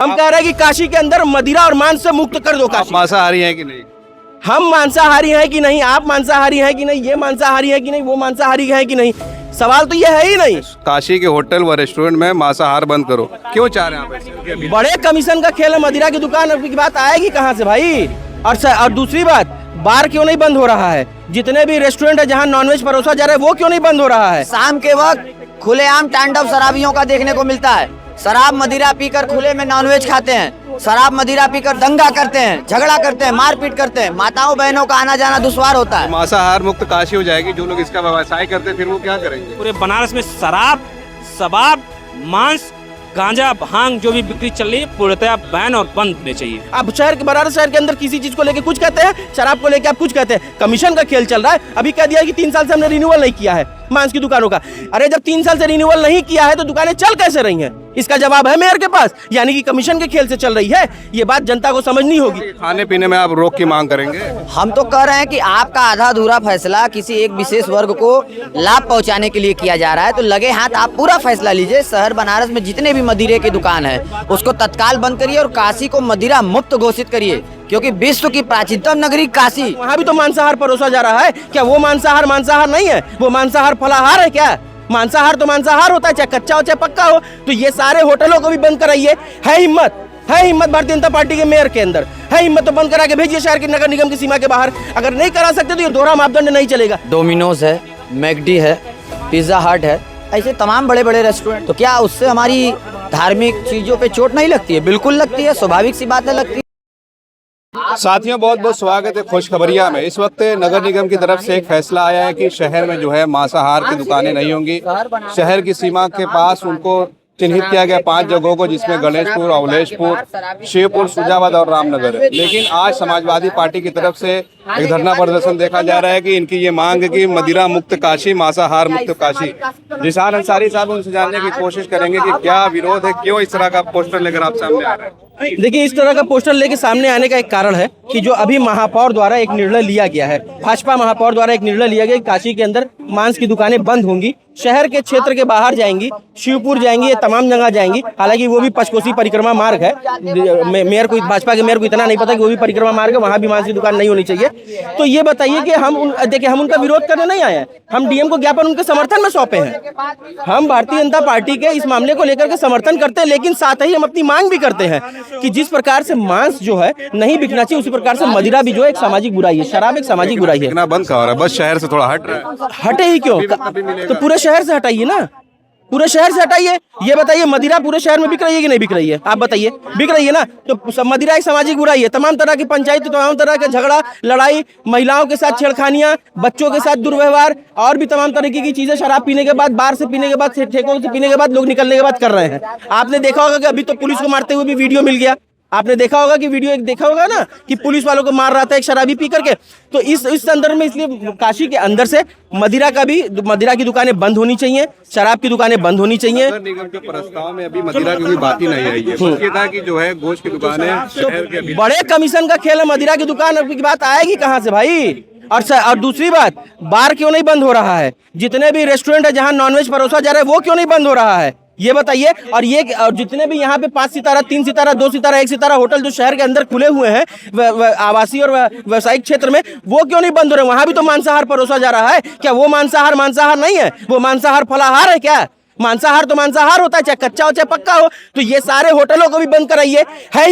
हम कह रहे हैं कि काशी के अंदर मदिरा और मांस से मुक्त कर दो काशी। मांसाहारी हैं कि नहीं? हम मांसाहारी हैं कि नहीं, आप मांसाहारी हैं कि नहीं, ये मांसाहारी है कि नहीं, वो मांसाहारी है कि नहीं, सवाल तो ये है ही नहीं। काशी के होटल व रेस्टोरेंट में मांसाहार बंद करो, क्यों चाह रहे हैं आप ऐसे? बड़े कमीशन का खेल है, मदिरा की दुकान की बात आएगी कहाँ से भाई? और दूसरी बात, बार क्यों नहीं बंद हो रहा है? जितने भी रेस्टोरेंट है जहाँ नॉनवेज परोसा जा रहा है वो क्यों नहीं बंद हो रहा है? शाम के वक्त खुलेआम तांडव शराबियों का देखने को मिलता है। शराब मदिरा पीकर खुले में नॉनवेज खाते हैं, शराब मदिरा पीकर दंगा करते हैं, झगड़ा करते हैं, मारपीट करते हैं, माताओं बहनों का आना जाना दुश्वार होता है। मांसाहार मुक्त काशी हो जाएगी। जो लोग इसका व्यवसाय करते हैं फिर वो क्या करेंगे? पूरे बनारस में शराब, शबाब, मांस, गांजा, भांग जो भी बिक्री चल रही है पूर्णतः बैन और बंद होने चाहिए। आप बनारस शहर के अंदर किसी चीज को लेके कुछ कहते हैं, शराब को लेके आप कुछ कहते हैं। कमीशन का खेल चल रहा है। अभी कह दिया कि 3 साल से हमने रिन्यूअल नहीं किया है मांस की दुकानों का। अरे जब 3 साल से रिन्यूअल नहीं किया है तो दुकानें चल कैसे रही हैं? इसका जवाब है मेयर के पास, यानी कि कमीशन के खेल से चल रही है। ये बात जनता को समझनी होगी। खाने पीने में आप रोक की मांग करेंगे? हम तो कह रहे हैं कि आपका आधा अधूरा फैसला किसी एक विशेष वर्ग को लाभ पहुंचाने के लिए किया जा रहा है, तो लगे हाथ आप पूरा फैसला लीजिए। शहर बनारस में जितने भी मदिरे की दुकान है उसको तत्काल बंद करिए और काशी को मदिरा मुक्त घोषित करिए, क्योंकि विश्व की प्राचीनतम नगरी काशी, वहाँ भी तो मांसाहार परोसा जा रहा है। क्या वो मांसाहार मांसाहार नहीं है? वो मांसाहार फलाहार है क्या? मांसाहार तो मांसाहार होता है, चाहे कच्चा हो चाहे पक्का हो। तो ये सारे होटलों को भी बंद कराइए। है हिम्मत भारतीय जनता पार्टी के मेयर के अंदर है हिम्मत तो बंद करा के भेजिए शहर के नगर निगम की सीमा के बाहर। अगर नहीं करा सकते तो ये दोहरा मापदंड नहीं चलेगा। डोमिनोज है, मैकडी है, पिज्जा हट है, ऐसे तमाम बड़े बड़े रेस्टोरेंट, तो क्या उससे हमारी धार्मिक चीजों पे चोट नहीं लगती है? बिल्कुल लगती है, स्वाभाविक सी बात है, लगती है। साथियों बहुत बहुत स्वागत है खुशखबरिया में। इस वक्त नगर निगम की तरफ से एक फैसला आया है कि शहर में जो है मांसाहार की दुकानें नहीं होंगी। शहर की सीमा के पास उनको चिन्हित किया गया 5 जगहों को, जिसमें गणेशपुर, अवलेशपुर, शिवपुर, सुजाबाद और रामनगर है। लेकिन आज समाजवादी पार्टी की तरफ से एक धरना प्रदर्शन देखा जा रहा है कि इनकी ये मांग है कि मदिरा मुक्त काशी, मांसाहार मुक्त काशी। जिशान अंसारी साहब उनसे जानने की कोशिश करेंगे कि क्या विरोध है, क्यों इस तरह का पोस्टर लेकर आप सामने आ रहे हैं। देखिए, इस तरह का पोस्टर लेके सामने आने का एक कारण है कि जो अभी महापौर द्वारा एक निर्णय लिया गया है, भाजपा महापौर द्वारा एक निर्णय लिया गया कि काशी के अंदर मांस की दुकानें बंद होंगी, शहर के क्षेत्र के बाहर जाएंगी, शिवपुर जाएंगी, ये तमाम जगह जाएंगी। हालांकि वो भी पंचकोसी परिक्रमा मार्ग है। मेयर को, भाजपा के मेयर को इतना नहीं पता कि वो भी परिक्रमा मार्ग है, वहाँ भी मांस की दुकान नहीं होनी चाहिए। तो ये बताइए कि हम उनका विरोध करने नहीं आए हैं। हम डीएम को ज्ञापन उनके समर्थन में सौंपे हैं। हम भारतीय जनता पार्टी के इस मामले को लेकर के समर्थन करते हैं, लेकिन साथ ही हम अपनी मांग भी करते हैं कि जिस प्रकार से मांस जो है नहीं बिकना चाहिए, उसी प्रकार से मदिरा भी जो है एक सामाजिक बुराई है, शराब एक सामाजिक बुराई है। बंद का हो रहा है, बस शहर से थोड़ा हट रहा है। हटे ही क्यों? तो पूरे शहर से हटाइए ना, पूरे शहर से हटाइए। ये बताइए, मदिरा पूरे शहर में बिक रही है कि नहीं बिक रही है? आप बताइए, बिक रही है ना? तो मदिरा एक सामाजिक बुराई है। तमाम तरह की पंचायत, तमाम तरह के झगड़ा, लड़ाई, महिलाओं के साथ छेड़खानियां, बच्चों के साथ दुर्व्यवहार और भी तमाम तरीके की चीजें शराब पीने के बाद, बार से पीने के बाद, ठेकों से पीने के बाद, लोग निकलने के बाद कर रहे हैं। आपने देखा होगा कि अभी तो पुलिस को मारते हुए भी वीडियो मिल गया। आपने देखा होगा कि वीडियो एक देखा होगा ना कि पुलिस वालों को मार रहा था एक शराबी पी करके। तो इस संदर्भ में इसलिए काशी के अंदर से मदिरा की दुकानें बंद होनी चाहिए, शराब की दुकानें बंद होनी चाहिए। नगर निगम के प्रस्ताव में अभी मदिरा की कोई बात ही नहीं आई है। बस ये था कि जो है गोश्त की दुकानें शहर के बड़े कमीशन का खेल है, मदिरा की दुकान की बात आएगी कहाँ से भाई? और दूसरी बात, बार क्यों नहीं बंद हो रहा है? जितने भी रेस्टोरेंट है जहाँ नॉनवेज परोसा जा रहा है वो क्यों नहीं बंद हो रहा है? ये बताइए। और जितने भी यहाँ पे 5 सितारा, 3 सितारा, 2 सितारा, 1 सितारा होटल जो शहर के अंदर खुले हुए हैं आवासीय और व्यवसायिक क्षेत्र में, वो क्यों नहीं बंद हो रहे? वहाँ भी तो मांसाहार परोसा जा रहा है। क्या वो मांसाहार मांसाहार नहीं है? वो मांसाहार फलाहार है क्या? मांसाहार तो मांसाहार होता है, चाहे कच्चा हो चाहे पक्का हो। तो ये सारे होटलों को भी बंद कराइए। है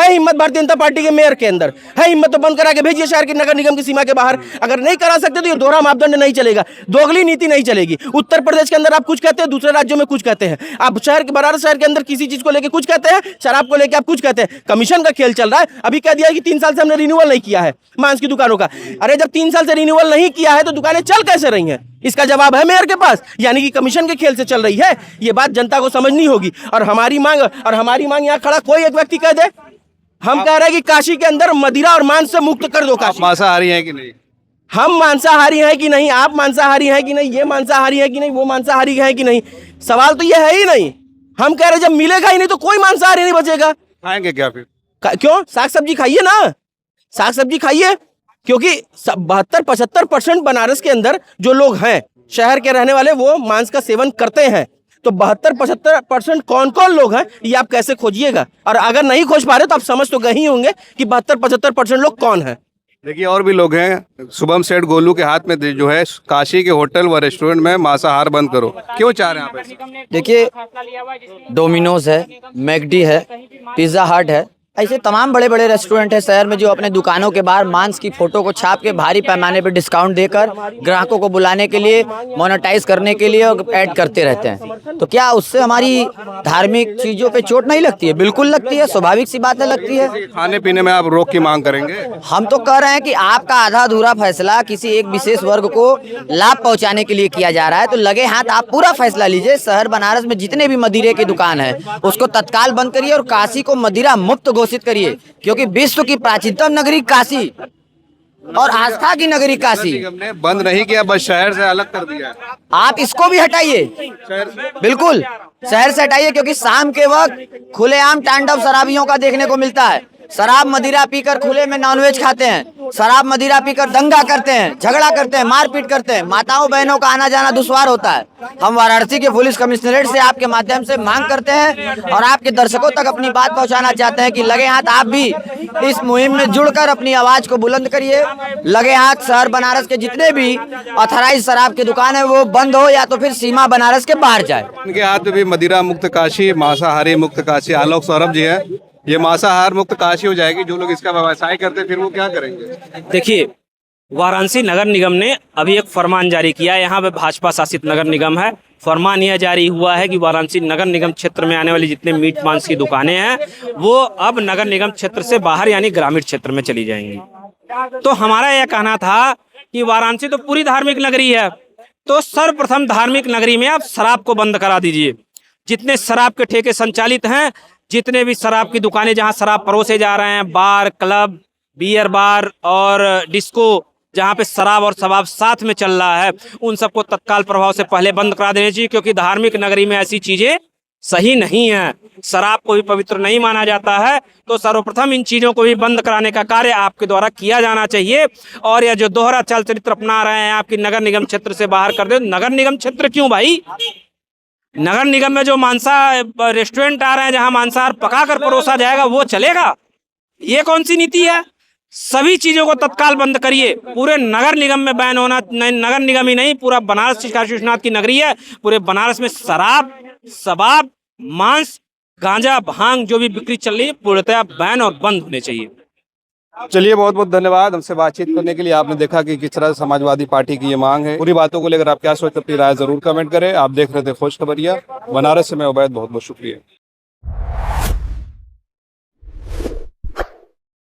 हिम्मत भारतीय जनता पार्टी के मेयर के अंदर है हिम्मत तो बंद करा के भेजिए शहर के नगर निगम की सीमा के बाहर। अगर नहीं करा सकते तो ये दोहरा मापदंड नहीं चलेगा, दोगली नीति नहीं चलेगी। उत्तर प्रदेश के अंदर आप कुछ कहते हैं, दूसरे राज्यों में कुछ कहते हैं। आप बनारस शहर के अंदर किसी चीज को लेकर कुछ कहते हैं, शराब को लेकर आप कुछ कहते हैं। कमीशन का खेल चल रहा है। अभी कह दिया कि 3 साल से हमने रिन्यूअल नहीं किया है मांस की दुकानों का। अरे जब 3 साल से रिन्यूअल नहीं किया है तो दुकानें चल कैसे रही हैं? इसका जवाब है मेयर के पास, यानी कि कमीशन के खेल से चल रही है। ये बात जनता को समझनी होगी। और हमारी मांग यहाँ खड़ा कोई एक व्यक्ति कह दे, हम कह रहे हैं कि काशी के अंदर मदिरा और मांस से मुक्त कर दो काशी। मांसाहारी हैं कि नहीं? हम मांसाहारी हैं कि नहीं, आप मांसाहारी हैं कि नहीं, ये मांसाहारी है कि नहीं, वो मांसाहारी है कि नहीं, सवाल तो ये है ही नहीं। हम कह रहे जब मिलेगा ही नहीं तो कोई मांसाहारी नहीं बचेगा। खाएंगे क्या फिर? क्यों? साग सब्जी खाइए ना, साग सब्जी खाइए। क्योंकि 72-75% बनारस के अंदर जो लोग हैं शहर के रहने वाले, वो मांस का सेवन करते हैं। तो 72-75% कौन कौन लोग हैं ये आप कैसे खोजिएगा? और अगर नहीं खोज पा रहे तो आप समझ तो गए ही होंगे कि 72-75% लोग कौन हैं। देखिए और भी लोग हैं। शुभम सेठ गोलू के हाथ में जो है काशी के होटल व रेस्टोरेंट में मांसाहार बंद करो, क्यों चाह रहे हैं आप ऐसा? देखिए, डोमिनोज है, मैकडी है, पिज्ज़ा हट है, ऐसे तमाम बड़े बड़े रेस्टोरेंट है शहर में जो अपने दुकानों के बाहर मांस की फोटो को छाप के भारी पैमाने पर डिस्काउंट देकर ग्राहकों को बुलाने के लिए, मोनेटाइज करने के लिए और ऐड करते रहते हैं। तो क्या उससे हमारी धार्मिक चीजों पे चोट नहीं लगती है? बिल्कुल लगती है, स्वाभाविक सी बात है, लगती है। खाने पीने में आप रोक की मांग करेंगे? हम तो कह रहे हैं कि आपका आधा अधूरा फैसला किसी एक विशेष वर्ग को लाभ पहुंचाने के लिए किया जा रहा है, तो लगे हाथ आप पूरा फैसला लीजिए। शहर बनारस में जितने भी मदिरे की दुकान है उसको तत्काल बंद करिए और काशी को मदिरा मुक्त घोषित करिए, क्योंकि विश्व की प्राचीनतम नगरी काशी और आस्था की नगरी काशी हमने बंद नहीं किया, बस शहर से अलग कर दिया है। आप इसको भी हटाइए, बिल्कुल शहर से हटाइए, क्योंकि शाम के वक्त खुलेआम तांडव शराबियों का देखने को मिलता है। शराब मदिरा पीकर खुले में नॉनवेज खाते हैं, शराब मदिरा पीकर दंगा करते हैं, झगड़ा करते हैं, मारपीट करते हैं, माताओं बहनों का आना जाना दुश्वार होता है। हम वाराणसी के पुलिस कमिश्नरेट से आपके माध्यम से मांग करते हैं और आपके दर्शकों तक अपनी बात पहुंचाना चाहते हैं कि लगे हाथ आप भी इस मुहिम में जुड़कर अपनी आवाज को बुलंद करिए। लगे हाथ शहर बनारस के जितने भी ऑथराइज शराब की दुकान है वो बंद हो या तो फिर सीमा बनारस के बाहर जाए। उनके हाथ में भी मदिरा मुक्त काशी, मांसाहारी मुक्त काशी। आलोक सौरभ जी है, ये मांसाहार मुक्त काशी हो जाएगी। जो लोग इसका व्यवसाय करते हैं फिर वो क्या करेंगे? देखिए, वाराणसी नगर निगम ने अभी एक फरमान जारी किया है। यहाँ पे भाजपा शासित नगर निगम है। फरमान यह जारी हुआ है कि वाराणसी नगर निगम क्षेत्र में आने वाली जितने मीट मांस की दुकानें हैं वो अब नगर निगम क्षेत्र से बाहर यानी ग्रामीण क्षेत्र में चली जाएंगी। तो हमारा यह कहना था कि वाराणसी तो पूरी धार्मिक नगरी है, तो सर्वप्रथम धार्मिक नगरी में आप शराब को बंद करा दीजिए। जितने शराब के ठेके संचालित हैं, जितने भी शराब की दुकानें जहां शराब परोसे जा रहे हैं, बार, क्लब, बियर बार और डिस्को जहां पे शराब और शबाब साथ में चल रहा है, उन सबको तत्काल प्रभाव से पहले बंद करा देनी चाहिए, क्योंकि धार्मिक नगरी में ऐसी चीजें सही नहीं है। शराब को भी पवित्र नहीं माना जाता है, तो सर्वप्रथम इन चीजों को भी बंद कराने का कार्य आपके द्वारा किया जाना चाहिए। और यह जो दोहरा चल चरित्र अपना रहे हैं आपकी नगर निगम क्षेत्र से बाहर कर दे। नगर निगम क्षेत्र क्यों भाई? नगर निगम में जो मांसा रेस्टोरेंट आ रहे हैं जहां मांसाहार पकाकर परोसा जाएगा वो चलेगा? ये कौन सी नीति है? सभी चीजों को तत्काल बंद करिए। पूरे नगर निगम में बैन होना, नगर निगम ही नहीं, पूरा बनारस काशी विश्वनाथ की नगरी है। पूरे बनारस में शराब, शबाब, मांस, गांजा, भांग जो भी बिक्री चल रही है पूर्णतः बैन और बंद होने चाहिए। चलिए, बहुत बहुत धन्यवाद हमसे बातचीत करने के लिए। आपने देखा कि किस तरह समाजवादी पार्टी की ये मांग है। पूरी बातों को लेकर आप क्या सोचते हैं, अपनी राय जरूर कमेंट करें। आप देख रहे थे खोज खबरिया बनारस से, मैं उबैद, बहुत बहुत शुक्रिया।